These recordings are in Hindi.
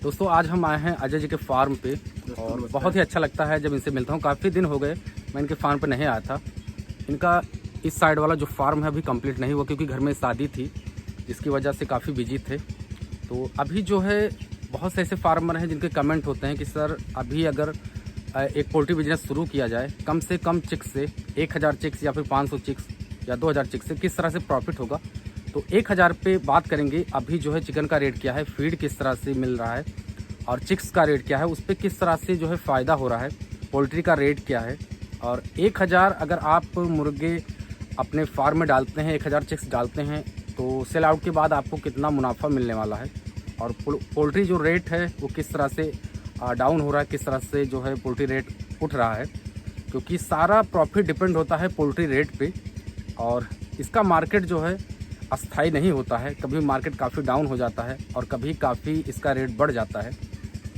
दोस्तों आज हम आए हैं अजय जी के फार्म पे और बहुत ही अच्छा लगता है जब इनसे मिलता हूँ। काफ़ी दिन हो गए मैं इनके फार्म पे नहीं आया था। इनका इस साइड वाला जो फार्म है अभी कंप्लीट नहीं हुआ क्योंकि घर में शादी थी जिसकी वजह से काफ़ी बिजी थे। तो अभी जो है बहुत से ऐसे फार्मर हैं जिनके कमेंट होते हैं कि सर अभी अगर एक पोल्ट्री बिजनेस शुरू किया जाए कम से कम चिक्स से 1000 चिक्स या फिर 500 चिक्स या 2000 चिक्स से किस तरह से प्रॉफिट होगा। तो 1000 पे बात करेंगे। अभी जो है चिकन का रेट क्या है, फीड किस तरह से मिल रहा है और चिक्स का रेट क्या है, उस पर किस तरह से जो है फ़ायदा हो रहा है, पोल्ट्री का रेट क्या है। और 1000 अगर आप मुर्गे अपने फार्म में डालते हैं, 1000 चिक्स डालते हैं तो सेल आउट के बाद आपको कितना मुनाफा मिलने वाला है और पोल्ट्री जो रेट है वो किस तरह से डाउन हो रहा है, किस तरह से जो है पोल्ट्री रेट उठ रहा है। क्योंकि सारा प्रॉफिट डिपेंड होता है पोल्ट्री रेट पे और इसका मार्केट जो है अस्थाई नहीं होता है। कभी मार्केट काफ़ी डाउन हो जाता है और कभी काफ़ी इसका रेट बढ़ जाता है।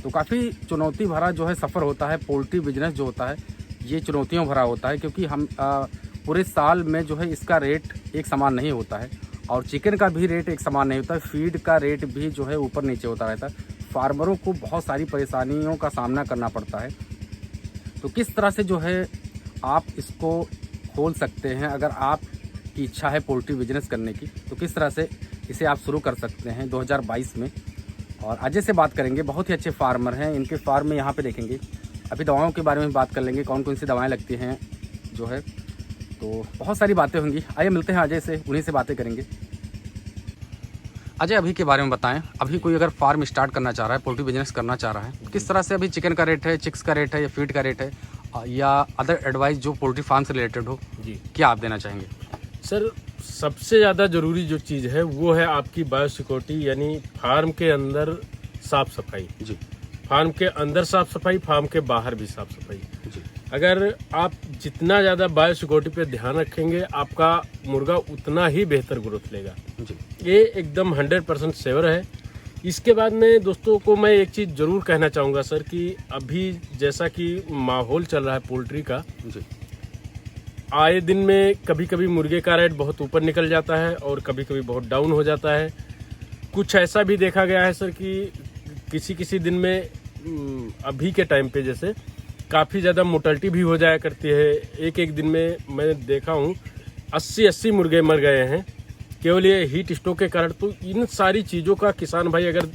तो काफ़ी चुनौती भरा जो है सफ़र होता है। पोल्ट्री बिजनेस जो होता है ये चुनौतियों भरा होता है क्योंकि हम पूरे साल में जो है इसका रेट एक समान नहीं होता है और चिकन का भी रेट एक समान नहीं होता है। फीड का रेट भी जो है ऊपर नीचे होता रहता है। फार्मरों को बहुत सारी परेशानियों का सामना करना पड़ता है। तो किस तरह से जो है आप इसको खोल सकते हैं, अगर आप की इच्छा है पोल्ट्री बिजनेस करने की तो किस तरह से इसे आप शुरू कर सकते हैं 2022 में। और अजय से बात करेंगे, बहुत ही अच्छे फार्मर हैं। इनके फार्म में यहाँ पे देखेंगे। अभी दवाओं के बारे में बात कर लेंगे, कौन कौन सी दवाएं लगती हैं जो है, तो बहुत सारी बातें होंगी। आइए मिलते हैं अजय से, उन्हीं से बातें करेंगे। अजय अभी के बारे में बताएं। अभी कोई अगर फार्म स्टार्ट करना चाह रहा है, पोल्ट्री बिजनेस करना चाह रहा है, किस तरह से अभी चिकन का रेट है, चिक्स का रेट है या फीड का रेट है या अदर एडवाइस जो पोल्ट्री फार्म से रिलेटेड हो जी, क्या आप देना चाहेंगे? सर सबसे ज़्यादा ज़रूरी जो चीज़ है वो है आपकी बायोसिक्योरिटी, यानी फार्म के अंदर साफ सफाई जी। फार्म के अंदर साफ सफाई, फार्म के बाहर भी साफ सफाई जी। अगर आप जितना ज़्यादा बायोसिक्योरिटी पे ध्यान रखेंगे आपका मुर्गा उतना ही बेहतर ग्रोथ लेगा जी। ये एकदम 100% सेवर है। इसके बाद में दोस्तों को मैं एक चीज़ ज़रूर कहना चाहूँगा सर कि अभी जैसा कि माहौल चल रहा है पोल्ट्री का जी, आए दिन में कभी कभी मुर्गे का रेट बहुत ऊपर निकल जाता है और कभी कभी बहुत डाउन हो जाता है। कुछ ऐसा भी देखा गया है सर कि किसी दिन में अभी के टाइम पे जैसे काफ़ी ज़्यादा मोर्टेलिटी भी हो जाया करती है। एक दिन में मैं देखा हूँ 80 मुर्गे मर गए हैं केवल ये हीट स्ट्रोक के कारण। तो इन सारी चीज़ों का किसान भाई अगर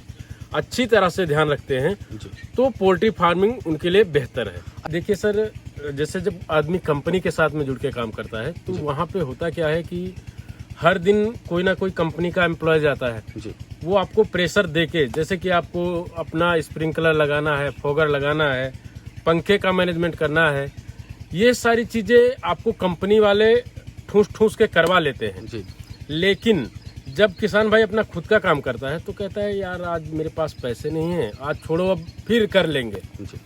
अच्छी तरह से ध्यान रखते हैं तो पोल्ट्री फार्मिंग उनके लिए बेहतर है। देखिए सर, जैसे जब आदमी कंपनी के साथ में जुड़ के काम करता है तो वहाँ पे होता क्या है कि हर दिन कोई ना कोई कंपनी का एम्प्लॉय जाता है जी। वो आपको प्रेशर देके, जैसे कि आपको अपना स्प्रिंकलर लगाना है, फोगर लगाना है, पंखे का मैनेजमेंट करना है, ये सारी चीज़ें आपको कंपनी वाले ठूस के करवा लेते हैं जी। लेकिन जब किसान भाई अपना खुद का काम करता है तो कहता है यार आज मेरे पास पैसे नहीं है, आज छोड़ो अब फिर कर लेंगे जी।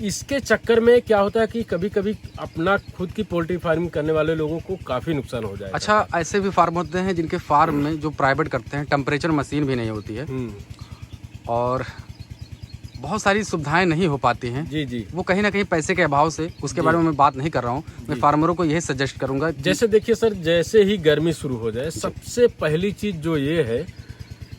इसके चक्कर में क्या होता है कि कभी कभी अपना खुद की पोल्ट्री फार्मिंग करने वाले लोगों को काफ़ी नुकसान हो जाएगा। अच्छा, ऐसे भी फार्म होते हैं जिनके फार्म में जो प्राइवेट करते हैं टेम्परेचर मशीन भी नहीं होती है और बहुत सारी सुविधाएं नहीं हो पाती हैं जी। वो कहीं ना कहीं पैसे के अभाव से, उसके बारे में मैं बात नहीं कर रहा हूँ। मैं फार्मरों को यही सजेस्ट करूंगा। जैसे देखिए सर, जैसे ही गर्मी शुरू हो जाए सबसे पहली चीज़ जो ये है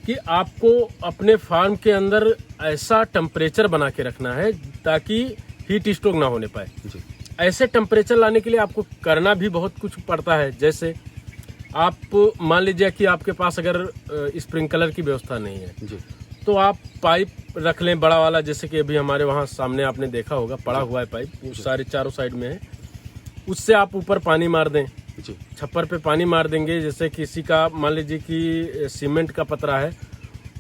कि आपको अपने फार्म के अंदर ऐसा टेम्परेचर बना के रखना है ताकि हीट स्ट्रोक ना होने पाए जी। ऐसे टेम्परेचर लाने के लिए आपको करना भी बहुत कुछ पड़ता है। जैसे आप मान लीजिए कि आपके पास अगर स्प्रिंकलर की व्यवस्था नहीं है जी, तो आप पाइप रख लें बड़ा वाला, जैसे कि अभी हमारे वहाँ सामने आपने देखा होगा पड़ा हुआ है पाइप, वो सारे चारों साइड में है। उससे आप ऊपर पानी मार दें जी, छप्पर पे पानी मार देंगे। जैसे किसी का मान लीजिए कि सीमेंट का पतरा है,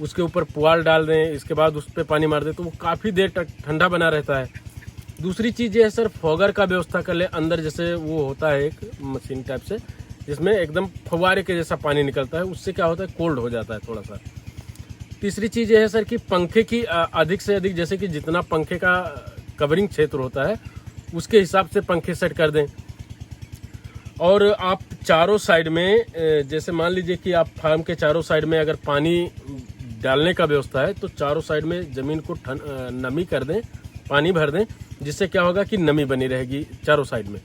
उसके ऊपर पुआल डाल दें, इसके बाद उस पर पानी मार दें तो वो काफ़ी देर तक ठंडा बना रहता है। दूसरी चीज़ ये है सर, फॉगर का व्यवस्था कर ले अंदर, जैसे वो होता है एक मशीन टाइप से जिसमें एकदम फव्वारे के जैसा पानी निकलता है, उससे क्या होता है कोल्ड हो जाता है थोड़ा सा। तीसरी चीज़ ये है सर कि पंखे की अधिक से अधिक, जैसे कि जितना पंखे का कवरिंग क्षेत्र होता है उसके हिसाब से पंखे सेट कर दें। और आप चारों साइड में, जैसे मान लीजिए कि आप फार्म के चारों साइड में अगर पानी डालने का व्यवस्था है तो चारों साइड में ज़मीन को नमी कर दें, पानी भर दें, जिससे क्या होगा कि नमी बनी रहेगी चारों साइड में।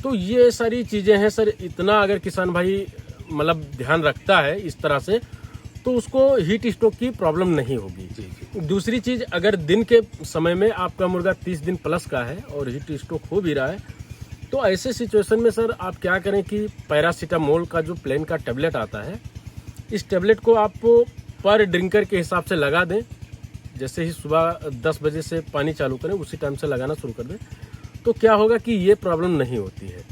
तो ये सारी चीज़ें हैं सर। इतना अगर किसान भाई मतलब ध्यान रखता है इस तरह से तो उसको हीट स्ट्रोक की प्रॉब्लम नहीं होगी जी। दूसरी चीज, अगर दिन के समय में आपका मुर्गा 30 दिन प्लस का है और हीट स्ट्रोक हो भी रहा है, तो ऐसे सिचुएशन में सर आप क्या करें कि पैरासीटामोल का जो प्लेन का टेबलेट आता है, इस टेबलेट को आप पर ड्रिंकर के हिसाब से लगा दें। जैसे ही सुबह 10 बजे से पानी चालू करें, उसी टाइम से लगाना शुरू कर दें, तो क्या होगा कि ये प्रॉब्लम नहीं होती है।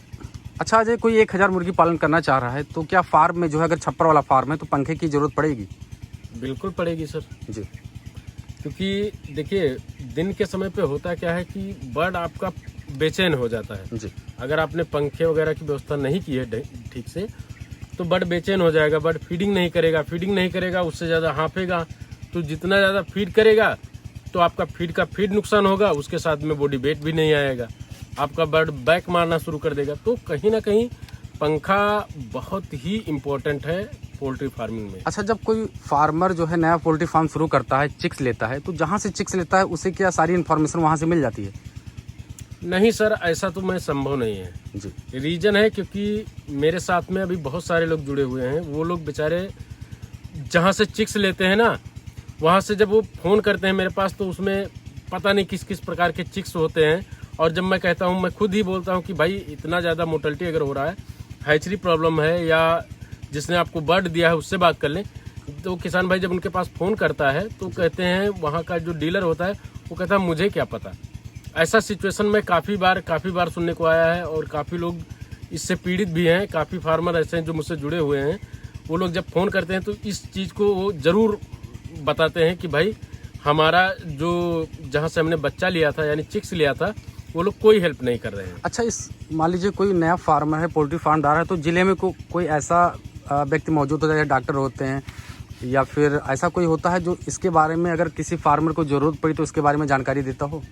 अच्छा अजय, कोई 1000 मुर्गी पालन करना चाह रहा है तो क्या फार्म में जो है, अगर छप्पर वाला फार्म है तो पंखे की जरूरत पड़ेगी? बिल्कुल पड़ेगी सर जी। क्योंकि देखिए, दिन के समय पे होता क्या है कि बर्ड आपका बेचैन हो जाता है जी। अगर आपने पंखे वगैरह की व्यवस्था नहीं की है ठीक से, तो बर्ड बेचैन हो जाएगा। बर्ड फीडिंग नहीं करेगा, उससे ज़्यादा हाँफेगा, तो जितना ज़्यादा फीड करेगा तो आपका फीड नुकसान होगा, उसके साथ में बॉडी वेट भी नहीं आएगा, आपका बर्ड बैक मारना शुरू कर देगा। तो कहीं ना कहीं पंखा बहुत ही इम्पोर्टेंट है पोल्ट्री फार्मिंग में। अच्छा, जब कोई फार्मर जो है नया पोल्ट्री फार्म शुरू करता है, चिक्स लेता है, तो जहाँ से चिक्स लेता है उसे क्या सारी इन्फॉर्मेशन वहाँ से मिल जाती है? नहीं सर, ऐसा तो मैं संभव नहीं है जी। रीजन है क्योंकि मेरे साथ में अभी बहुत सारे लोग जुड़े हुए हैं। वो लोग बेचारे जहाँ से चिक्स लेते हैं ना, वहाँ से जब वो फ़ोन करते हैं मेरे पास, तो उसमें पता नहीं किस किस प्रकार के चिक्स होते हैं। और जब मैं कहता हूँ, मैं खुद ही बोलता हूँ कि भाई इतना ज़्यादा मोर्टेलिटी अगर हो रहा है, हैचरी प्रॉब्लम है, या जिसने आपको बर्ड दिया है उससे बात कर लें। तो किसान भाई जब उनके पास फ़ोन करता है तो कहते हैं, वहाँ का जो डीलर होता है वो कहता है मुझे क्या पता। ऐसा सिचुएशन में काफ़ी बार सुनने को आया है, और काफ़ी लोग इससे पीड़ित भी हैं। काफ़ी फार्मर ऐसे हैं जो मुझसे जुड़े हुए हैं, वो लोग जब फ़ोन करते हैं तो इस चीज़ को वो ज़रूर बताते हैं कि भाई हमारा जो जहाँ से हमने बच्चा लिया था यानी चिक्स लिया था, वो लोग कोई हेल्प नहीं कर रहे हैं। अच्छा, इस मान लीजिए कोई नया फार्मर है, पोल्ट्री फार्म डाल रहा है, तो जिले में कोई ऐसा व्यक्ति मौजूद होता है, डॉक्टर होते हैं या फिर ऐसा कोई होता है जो इसके बारे में अगर किसी फार्मर को जरूरत पड़ी तो इसके बारे में जानकारी देता हो?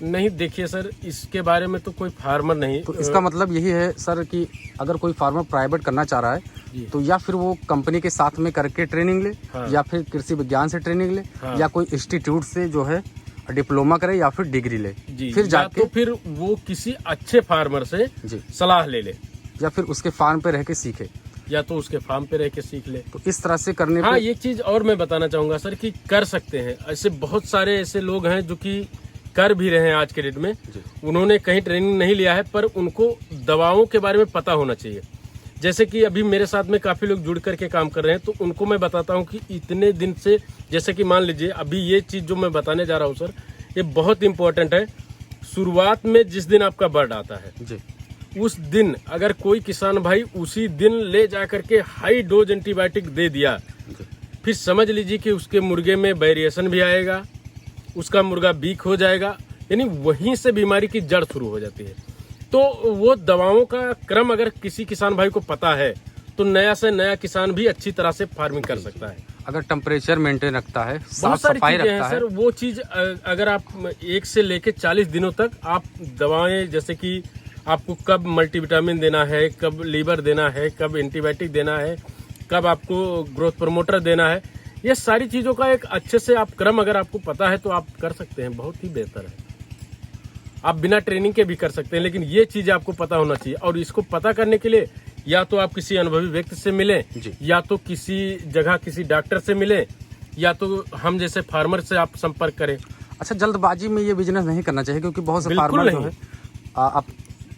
नहीं, देखिए सर, इसके बारे में तो कोई फार्मर नहीं। तो इसका मतलब यही है सर कि अगर कोई फार्मर प्राइवेट करना चाह रहा है तो या फिर वो कंपनी के साथ में करके ट्रेनिंग ले, हाँ। या फिर कृषि विज्ञान से ट्रेनिंग ले, हाँ। या कोई इंस्टीट्यूट से जो है डिप्लोमा करे या फिर डिग्री ले, जी, फिर जाके तो फिर वो किसी अच्छे फार्मर से जी सलाह ले ले, या फिर उसके फार्म पे रह के सीखे, या तो उसके फार्म पे रह के सीख ले। तो इस तरह से करने हाँ, पे ये चीज और मैं बताना चाहूंगा सर कि कर सकते हैं। ऐसे बहुत सारे ऐसे लोग हैं जो कि कर भी रहे हैं आज के डेट में। उन्होंने कहीं ट्रेनिंग नहीं लिया है, पर उनको दवाओं के बारे में पता होना चाहिए। जैसे कि अभी मेरे साथ में काफी लोग जुड़ करके काम कर रहे हैं, तो उनको मैं बताता हूँ कि इतने दिन से, जैसे कि मान लीजिए अभी ये चीज जो मैं बताने जा रहा हूँ सर, ये बहुत इंपॉर्टेंट है। शुरुआत में जिस दिन आपका बर्ड आता है जी, उस दिन अगर कोई किसान भाई उसी दिन ले जा करके हाई डोज एंटीबायोटिक दे दिया, फिर समझ लीजिए कि उसके मुर्गे में वेरिएशन भी आएगा, उसका मुर्गा वीक हो जाएगा, यानी वहीं से बीमारी की जड़ शुरू हो जाती है। तो वो दवाओं का क्रम अगर किसी किसान भाई को पता है तो नया से नया किसान भी अच्छी तरह से फार्मिंग कर सकता है। अगर टेम्परेचर मेंटेन रखता है, साफ बहुत सारी सफाई चीजें हैं रखता है, सर। वो चीज अगर आप 1 से लेके 40 दिनों तक आप दवाएं, जैसे कि आपको कब मल्टीविटामिन देना है, कब लीवर देना है, कब एंटीबायोटिक देना है, कब आपको ग्रोथ प्रमोटर देना है, ये सारी चीजों का एक अच्छे से आप क्रम अगर आपको पता है तो आप कर सकते हैं। बहुत ही बेहतर है। आप बिना ट्रेनिंग के भी कर सकते हैं, लेकिन ये चीज आपको पता होना चाहिए। और इसको पता करने के लिए या तो आप किसी अनुभवी व्यक्ति से मिलें, या तो किसी जगह किसी डॉक्टर से मिलें, या तो हम जैसे फार्मर से आप संपर्क करें। अच्छा, जल्दबाजी में ये बिजनेस नहीं करना चाहिए, क्योंकि बहुत से बिल्कुल फार्मर जो नहीं। है आप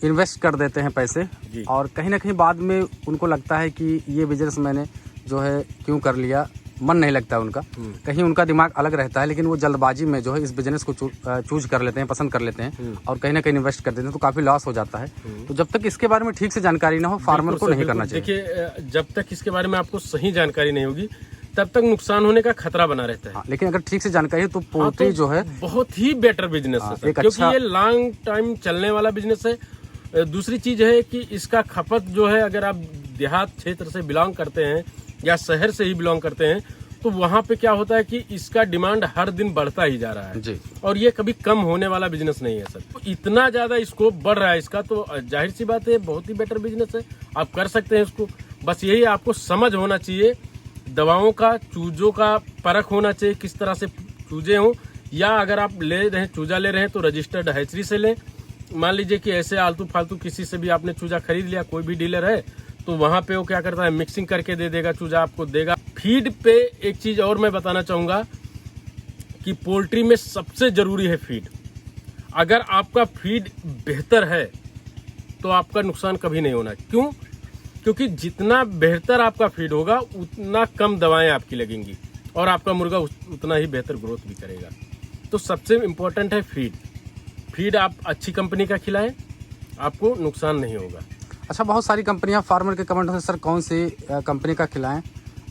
इन्वेस्ट कर देते हैं पैसे, और कहीं ना कहीं बाद में उनको लगता है कि ये बिजनेस मैंने जो है क्यों कर लिया, मन नहीं लगता है उनका, कहीं उनका दिमाग अलग रहता है, लेकिन वो जल्दबाजी में जो है इस बिजनेस को चूज कर लेते हैं, पसंद कर लेते हैं, और कहीं ना कहीं इन्वेस्ट कर देते हैं, तो काफी लॉस हो जाता है। तो जब तक इसके बारे में ठीक से जानकारी ना हो, फार्मर को नहीं करना चाहिए। देखिए, जब तक इसके बारे में आपको सही जानकारी नहीं होगी तब तक नुकसान होने का खतरा बना रहता है। हाँ, लेकिन अगर ठीक से जानकारी है तो पोल्ट्री जो है बहुत ही बेटर बिजनेस है सर, क्योंकि ये लॉन्ग टाइम चलने वाला बिजनेस है। दूसरी चीज है कि इसका खपत जो है, अगर आप देहात क्षेत्र से बिलोंग करते हैं या शहर से ही बिलोंग करते हैं, तो वहाँ पे क्या होता है कि इसका डिमांड हर दिन बढ़ता ही जा रहा है जी। और ये कभी कम होने वाला बिजनेस नहीं है सर। तो इतना ज्यादा स्कोप बढ़ रहा है इसका, तो जाहिर सी बात है बहुत ही बेटर बिजनेस है, आप कर सकते हैं इसको। बस यही आपको समझ होना चाहिए, दवाओं का, चूजों का परख होना चाहिए, किस तरह से चूजे हों, या अगर आप ले रहे हैं चूजा ले रहे हैं तो रजिस्टर्ड हैचरी से लें। मान लीजिए कि ऐसे आलतू फालतू किसी से भी आपने चूजा खरीद लिया, कोई भी डीलर है, तो वहां पे वो क्या करता है, मिक्सिंग करके दे देगा, चूजा आपको देगा। फीड पे एक चीज और मैं बताना चाहूंगा कि पोल्ट्री में सबसे जरूरी है फीड। अगर आपका फीड बेहतर है तो आपका नुकसान कभी नहीं होना। क्यों? क्योंकि जितना बेहतर आपका फीड होगा उतना कम दवाएं आपकी लगेंगी और आपका मुर्गा उतना ही बेहतर ग्रोथ भी करेगा। तो सबसे इम्पोर्टेंट है फीड। फीड आप अच्छी कंपनी का खिलाएं, आपको नुकसान नहीं होगा। अच्छा, बहुत सारी कंपनियां फार्मर के कमेंट होते हैं, सर कौन सी कंपनी का खिलाएं?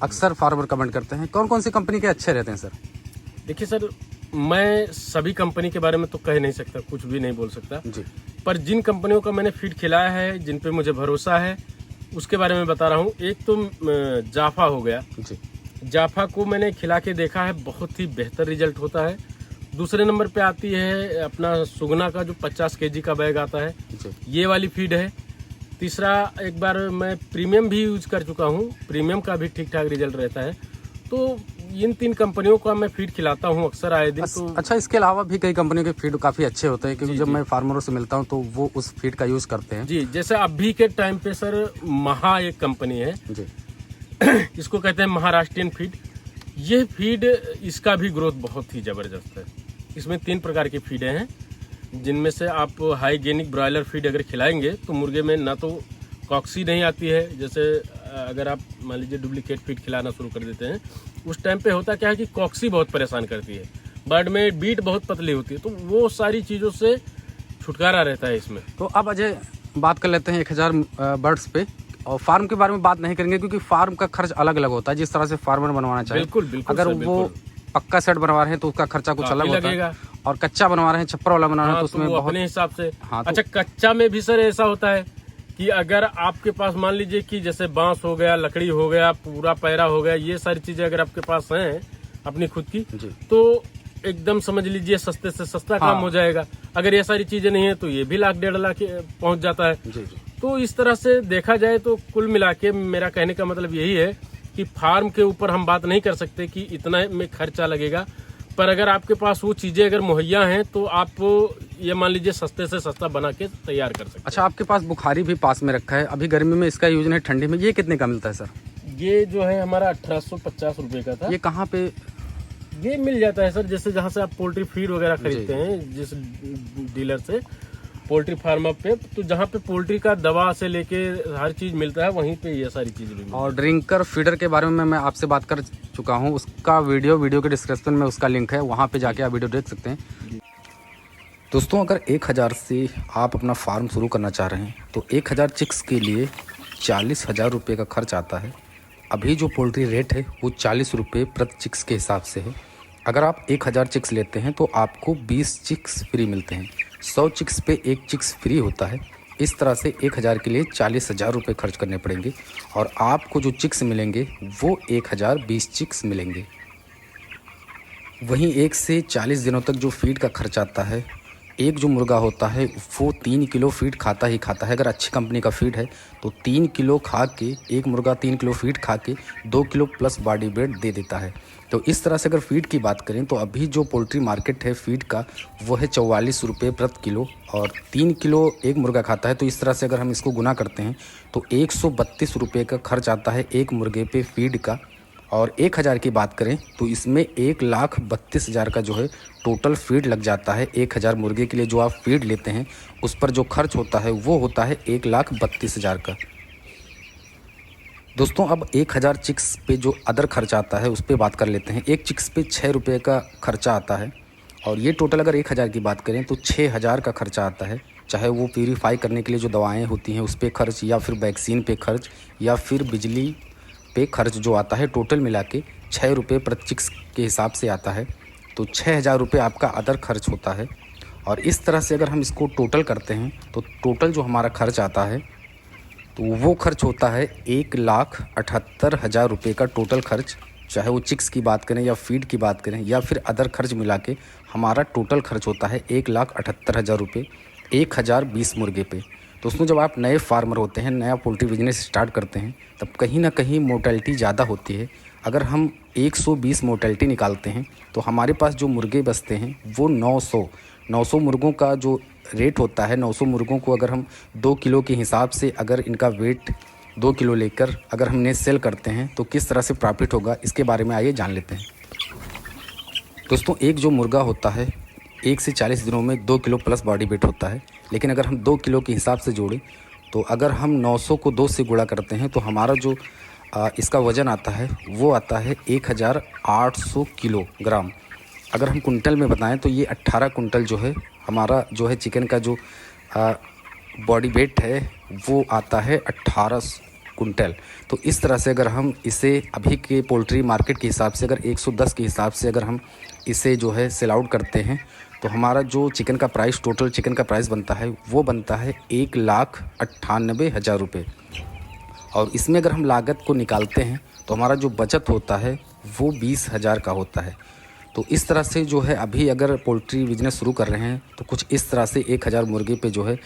अक्सर फार्मर कमेंट करते हैं, कौन कौन सी कंपनी के अच्छे रहते हैं सर? देखिए सर, मैं सभी कंपनी के बारे में तो कह नहीं सकता, कुछ भी नहीं बोल सकता जी। पर जिन कंपनियों का मैंने फीड खिलाया है, जिन पे मुझे भरोसा है, उसके बारे में बता रहा हूँ। एक तो जाफा हो गया जी। जाफा को मैंने खिला के देखा है, बहुत ही बेहतर रिजल्ट होता है। दूसरे नंबर पे आती है अपना सुगना का जो 50 केजी का बैग आता है, जी। ये वाली फीड है। तीसरा, एक बार मैं प्रीमियम भी यूज कर चुका हूँ, प्रीमियम का भी ठीक ठाक रिजल्ट रहता है। तो इन 3 कंपनियों का मैं फीड खिलाता हूँ अक्सर आए दिन। तो अच्छा, इसके अलावा भी कई कंपनियों के फीड काफ़ी अच्छे होते हैं, क्योंकि जी, जब जी। मैं फार्मरों से मिलता हूं तो वो उस फीड का यूज़ करते हैं। जी, जैसे अभी के टाइम पे सर महा एक कंपनी है, जी। इसको कहते हैं महाराष्ट्रियन फीड। ये फीड, इसका भी ग्रोथ बहुत ही ज़बरदस्त है। इसमें 3 प्रकार की फीडें हैं, जिनमें से आप हाइजेनिक ब्रॉयलर फीड अगर खिलाएंगे तो मुर्गे में ना तो कॉक्सी नहीं आती है। जैसे अगर आप मान लीजिए डुप्लीकेट फीड खिलाना शुरू कर देते हैं, उस टाइम पे होता क्या है कि कॉक्सी बहुत परेशान करती है, बर्ड में बीट बहुत पतली होती है, तो वो सारी चीज़ों से छुटकारा रहता है इसमें। तो अब अजय बात कर लेते हैं 1000 बर्ड्स पे, और फार्म के बारे में बात नहीं करेंगे क्योंकि फार्म का खर्च अलग अलग होता है, जिस तरह से फार्मर बनवाना चाहिए। बिल्कुल बिल्कुल अगर सर, वो बिल्कुल। पक्का सेट बनवा रहे हैं तो उसका खर्चा कुछ अलग होता है, लगेगा। और कच्चा बनवा रहे हैं, छप्पर वाला बना रहे हैं, हाँ, तो तो उसमें वो बहुत। अपने हिसाब से। हाँ, तो अच्छा, कच्चा में भी सर ऐसा होता है कि अगर आपके पास मान लीजिए कि जैसे बांस हो गया, लकड़ी हो गया, पूरा पैरा हो गया, ये सारी चीजें अगर आपके पास हैं अपनी खुद की, जी। तो एकदम समझ लीजिए सस्ते से सस्ता काम हो जाएगा। अगर ये सारी चीजें नहीं है तो ये भी लाख 1.5 लाख पहुंच जाता है। जी जी। तो इस तरह से देखा जाए तो कुल मिला के मेरा कहने का मतलब यही है कि फार्म के ऊपर हम बात नहीं कर सकते कि इतना में खर्चा लगेगा, पर अगर आपके पास वो चीजें अगर मुहैया हैं तो आप ये मान लीजिए सस्ते से सस्ता बना के तैयार कर सकते हैं। अच्छा, आपके पास बुखारी भी पास में रखा है, अभी गर्मी में इसका यूज नहीं, ठंडी में ये कितने का मिलता है सर? ये जो है हमारा 1850 रुपए का था। ये कहाँ पे? ये मिल जाता है सर, जैसे जहाँ से आप पोल्ट्री फीड वगैरह खरीदते हैं, जिस डीलर से, पोल्ट्री फार्म पे, तो जहाँ पे पोल्ट्री का दवा से लेके हर चीज मिलता है, वहीं पे ये सारी चीजें भी मिलती है। और ड्रिंकर फीडर के बारे में मैं आपसे बात कर चुका हूँ, उसका वीडियो के डिस्क्रिप्शन में उसका लिंक है, वहाँ पे जाके आप वीडियो देख सकते हैं। दोस्तों, अगर 1000 से आप अपना फार्म शुरू करना चाह रहे हैं तो 1000 चिक्स के लिए 40,000 रुपये का खर्च आता है। अभी जो पोल्ट्री रेट है वो 40 रुपये प्रति चिक्स के हिसाब से है। अगर आप 1000 चिक्स लेते हैं तो आपको 20 चिक्स फ्री मिलते हैं। 100 चिक्स पे 1 चिक्स फ्री होता है। इस तरह से 1000 के लिए 40,000 रुपये खर्च करने पड़ेंगे, और आपको जो चिक्स मिलेंगे वो 1020 चिक्स मिलेंगे। वहीं 1 से 40 दिनों तक जो फीड का खर्च आता है, एक जो मुर्गा होता है वो 3 किलो फीड खाता ही खाता है। अगर अच्छी कंपनी का फीड है तो 3 किलो खा के, एक मुर्गा 3 किलो फीड खा के 2 किलो प्लस बॉडी वेट दे देता है। तो इस तरह से अगर फीड की बात करें तो अभी जो पोल्ट्री मार्केट है फीड का वो है 44 रुपये प्रति किलो, और 3 किलो एक मुर्गा खाता है। तो इस तरह से अगर हम इसको गुना करते हैं तो 132 रुपये का खर्च आता है एक मुर्गे पे फीड का। और 1000 की बात करें तो इसमें 1,32,000 का जो है टोटल फीड लग जाता है। 1000 मुर्गे के लिए जो आप फीड लेते हैं उस पर जो खर्च होता है वो होता है 1,32,000 का। दोस्तों, अब 1000 चिक्स पे जो अदर खर्चा आता है उस पर बात कर लेते हैं। एक चिक्स पे 6 रुपये का खर्चा आता है, और ये टोटल अगर 1000 की बात करें तो 6000 का खर्चा आता है। चाहे वो प्यूरीफाई करने के लिए जो दवाएँ होती हैं उस पर खर्च, या फिर वैक्सीन पे खर्च, या फिर बिजली पे खर्च जो आता है, टोटल मिला के 6 रुपये प्रति चिक्स के हिसाब से आता है। तो 6000 रुपये आपका अदर खर्च होता है। और इस तरह से अगर हम इसको टोटल करते हैं तो टोटल जो हमारा खर्च आता है तो वो खर्च होता है 1,78,000 रुपये का टोटल खर्च। चाहे वो चिक्स की बात करें या फीड की बात करें या फिर अदर खर्च मिला के हमारा टोटल खर्च होता है 1,78,000 रुपये 1020 मुर्गे पे। दोस्तों, जब आप नए फार्मर होते हैं, नया पोल्ट्री बिजनेस स्टार्ट करते हैं, तब कहीं ना कहीं मोर्टेलिटी ज़्यादा होती है। अगर हम 120 मोर्टेलिटी निकालते हैं तो हमारे पास जो मुर्गे बचते हैं वो 900 मुर्गों का जो रेट होता है, 900 मुर्गों को अगर हम 2 किलो के हिसाब से अगर इनका वेट 2 किलो लेकर अगर हमने सेल करते हैं तो किस तरह से प्रॉफिट होगा, इसके बारे में आइए जान लेते हैं। दोस्तों एक जो मुर्गा होता है 1 से 40 दिनों में 2 किलो प्लस बॉडी वेट होता है, लेकिन अगर हम 2 किलो के हिसाब से जोड़ें तो अगर हम 900 को 2 से गुणा करते हैं तो हमारा जो इसका वज़न आता है वो आता है 1800 किलोग्राम। अगर हम कुंटल में बताएं तो ये 18 कुंटल जो है हमारा जो है चिकन का जो बॉडी वेट है वो आता है 18 कुंटल। तो इस तरह से अगर हम इसे अभी के पोल्ट्री मार्केट के हिसाब से अगर 110 के हिसाब से अगर हम इसे जो है सेल आउट करते हैं तो हमारा जो चिकन का प्राइस टोटल चिकन का प्राइस बनता है वो बनता है 1,98,000 रुपये। और इसमें अगर हम लागत को निकालते हैं तो हमारा जो बचत होता है वो 20,000 का होता है। तो इस तरह से जो है अभी अगर पोल्ट्री बिजनेस शुरू कर रहे हैं तो कुछ इस तरह से 1,000 मुर्गे पे जो है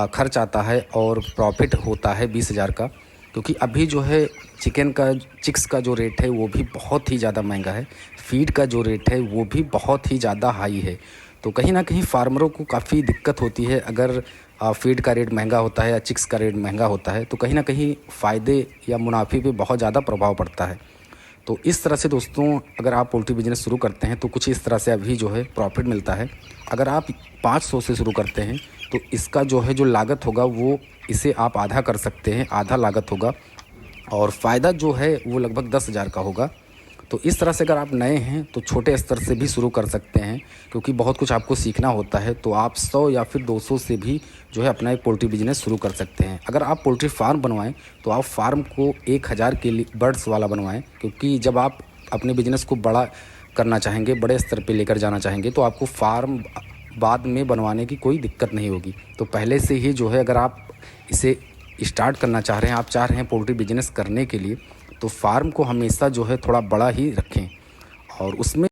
खर्च आता है और प्रॉफिट होता है 20,000 का। क्योंकि अभी जो है चिक्स का जो रेट है वो भी बहुत ही ज़्यादा महंगा है, फीड का जो रेट है वो भी बहुत ही ज़्यादा हाई है। तो कहीं ना कहीं फार्मरों को काफ़ी दिक्कत होती है अगर फीड का रेट महंगा होता है या चिक्स का रेट महंगा होता है तो कहीं ना कहीं फ़ायदे या मुनाफे पे बहुत ज़्यादा प्रभाव पड़ता है। तो इस तरह से दोस्तों अगर आप पोल्ट्री बिजनेस शुरू करते हैं तो कुछ इस तरह से अभी जो है प्रॉफिट मिलता है। अगर आप 500 से शुरू करते हैं तो इसका जो है जो लागत होगा वो इसे आप आधा कर सकते हैं, आधा लागत होगा और फ़ायदा जो है वो लगभग 10,000 का होगा। तो इस तरह से अगर आप नए हैं तो छोटे स्तर से भी शुरू कर सकते हैं क्योंकि बहुत कुछ आपको सीखना होता है। तो आप 100 या फिर 200 से भी जो है अपना एक पोल्ट्री बिजनेस शुरू कर सकते हैं। अगर आप पोल्ट्री फार्म बनवाएं तो आप फार्म को 1,000 के लिए बर्ड्स वाला बनवाएं, क्योंकि जब आप अपने बिजनेस को बड़ा करना चाहेंगे, बड़े स्तर पे लेकर जाना चाहेंगे तो आपको फार्म बाद में बनवाने की कोई दिक्कत नहीं होगी। तो पहले से ही जो है अगर आप इसे स्टार्ट करना चाह रहे हैं, आप चाह रहे हैं पोल्ट्री बिजनेस करने के लिए, तो फार्म को हमेशा जो है थोड़ा बड़ा ही रखें और उसमें